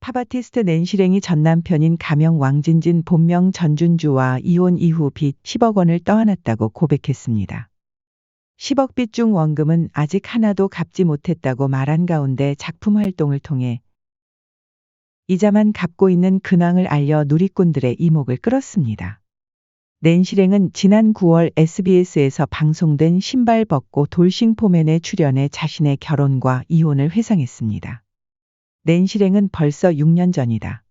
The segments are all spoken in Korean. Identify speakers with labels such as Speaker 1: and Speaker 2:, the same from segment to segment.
Speaker 1: 팝아티스트 낸시랭이 전 남편인 가명 왕진진 본명 전준주와 이혼 이후 빚 10억 원을 떠안았다고 고백했습니다. 10억 빚 중 원금은 아직 하나도 갚지 못했다고 말한 가운데 작품 활동을 통해 이자만 갚고 있는 근황을 알려 누리꾼들의 이목을 끌었습니다. 낸시랭은 지난 9월 SBS에서 방송된 신발 벗고 돌싱포맨에 출연해 자신의 결혼과 이혼을 회상했습니다. 낸시랭은 벌써 6년 전이다.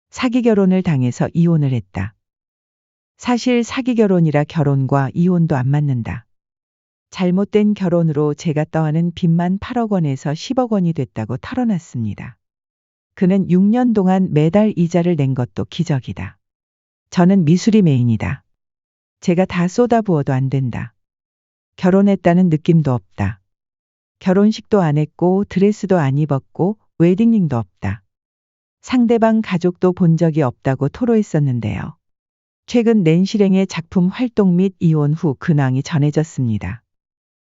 Speaker 1: 사기 결혼을 당해서 이혼을 했다. 사실 사기 결혼이라 결혼과 이혼도 안 맞는다. 잘못된 결혼으로 제가 떠안은 빚만 8억 원에서 10억 원이 됐다고 털어놨습니다. 그는 6년 동안 매달 이자를 낸 것도 기적이다. 저는 미술이 메인이다. 제가 다 쏟아부어도 안 된다. 결혼했다는 느낌도 없다. 결혼식도 안 했고 드레스도 안 입었고 웨딩링도 없다. 상대방 가족도 본 적이 없다고 토로했었는데요. 최근 낸시랭의 작품 활동 및 이혼 후 근황이 전해졌습니다.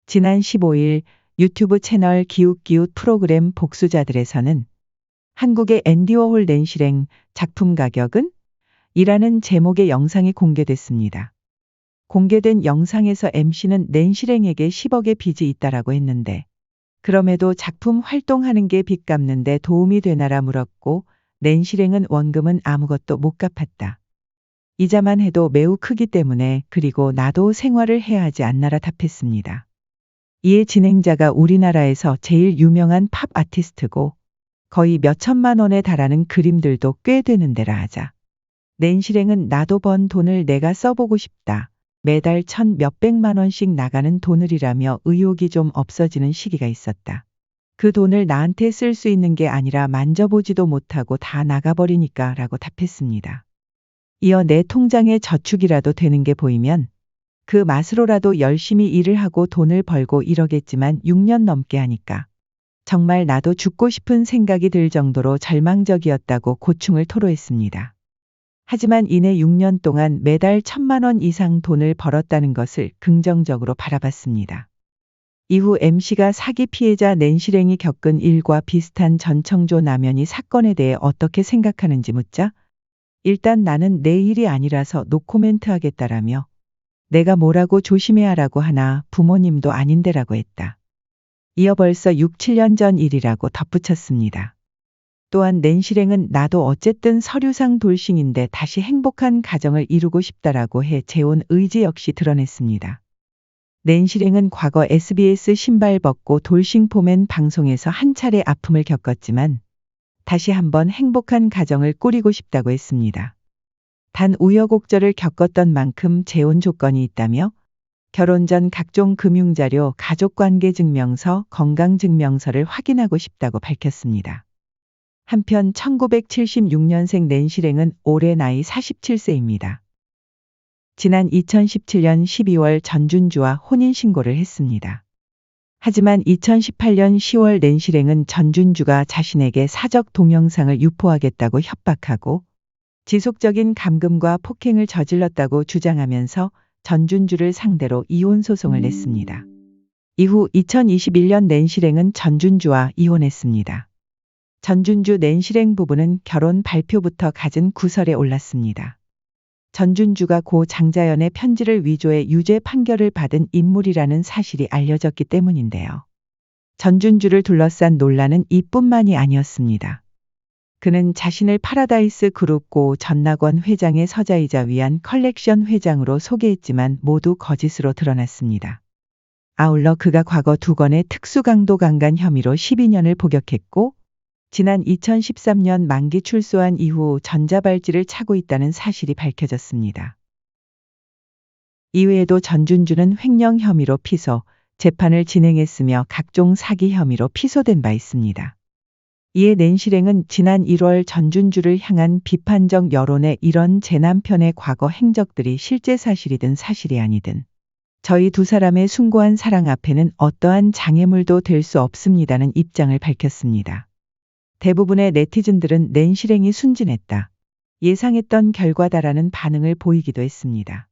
Speaker 1: 지난 15일 유튜브 채널 기웃기웃 프로그램 복수자들에서는 한국의 앤디 워홀 낸시랭 작품 가격은? 이라는 제목의 영상이 공개됐습니다. 공개된 영상에서 MC는 낸시랭에게 10억의 빚이 있다라고 했는데 그럼에도 작품 활동하는 게 빚 갚는데 도움이 되나라 물었고 낸시랭은 원금은 아무것도 못 갚았다. 이자만 해도 매우 크기 때문에 그리고 나도 생활을 해야 하지 않나라 답했습니다. 이에 진행자가 우리나라에서 제일 유명한 팝 아티스트고 거의 몇 천만 원에 달하는 그림들도 꽤 되는데라 하자. 낸시랭은 나도 번 돈을 내가 써보고 싶다. 매달 1,000 몇백만 원씩 나가는 돈을이라며 의욕이 좀 없어지는 시기가 있었다. 그 돈을 나한테 쓸 수 있는 게 아니라 만져보지도 못하고 다 나가버리니까 라고 답했습니다. 이어 내 통장에 저축이라도 되는 게 보이면 그 맛으로라도 열심히 일을 하고 돈을 벌고 이러겠지만 6년 넘게 하니까 정말 나도 죽고 싶은 생각이 들 정도로 절망적이었다고 고충을 토로했습니다. 하지만 이내 6년 동안 매달 1,000만 원 이상 돈을 벌었다는 것을 긍정적으로 바라봤습니다. 이후 MC가 사기 피해자 낸시랭이 겪은 일과 비슷한 전청조 남연희 사건에 대해 어떻게 생각하는지 묻자 일단 나는 내 일이 아니라서 노코멘트 하겠다라며 내가 뭐라고 조심해야라고 하나 부모님도 아닌데라고 했다. 이어 벌써 6, 7년 전 일이라고 덧붙였습니다. 또한 낸시랭은 나도 어쨌든 서류상 돌싱인데 다시 행복한 가정을 이루고 싶다라고 해 재혼 의지 역시 드러냈습니다. 낸시랭은 과거 SBS 신발 벗고 돌싱포맨 방송에서 한 차례 아픔을 겪었지만 다시 한번 행복한 가정을 꾸리고 싶다고 했습니다. 단 우여곡절을 겪었던 만큼 재혼 조건이 있다며 결혼 전 각종 금융자료, 가족관계증명서, 건강증명서를 확인하고 싶다고 밝혔습니다. 한편 1976년생 낸시랭은 올해 나이 47세입니다. 지난 2017년 12월 전준주와 혼인신고를 했습니다. 하지만 2018년 10월 낸시랭은 전준주가 자신에게 사적 동영상을 유포하겠다고 협박하고 지속적인 감금과 폭행을 저질렀다고 주장하면서 전준주를 상대로 이혼 소송을 냈습니다. 이후 2021년 낸시랭은 전준주와 이혼했습니다. 전준주 낸시랭 부부는 결혼 발표부터 갖은 구설에 올랐습니다. 전준주가 고 장자연의 편지를 위조해 유죄 판결을 받은 인물이라는 사실이 알려졌기 때문인데요. 전준주를 둘러싼 논란은 이뿐만이 아니었습니다. 그는 자신을 파라다이스 그룹 고 전낙원 회장의 서자이자 위안 컬렉션 회장으로 소개했지만 모두 거짓으로 드러났습니다. 아울러 그가 과거 2건의 특수강도 강간 혐의로 12년을 복역했고 지난 2013년 만기 출소한 이후 전자발찌를 차고 있다는 사실이 밝혀졌습니다. 이외에도 전준주는 횡령 혐의로 피소, 재판을 진행했으며 각종 사기 혐의로 피소된 바 있습니다. 이에 낸시랭은 지난 1월 전준주를 향한 비판적 여론에 이런 제 남편의 과거 행적들이 실제 사실이든 사실이 아니든 저희 두 사람의 숭고한 사랑 앞에는 어떠한 장애물도 될 수 없습니다는 입장을 밝혔습니다. 대부분의 네티즌들은 낸시랭이 순진했다. 예상했던 결과다라는 반응을 보이기도 했습니다.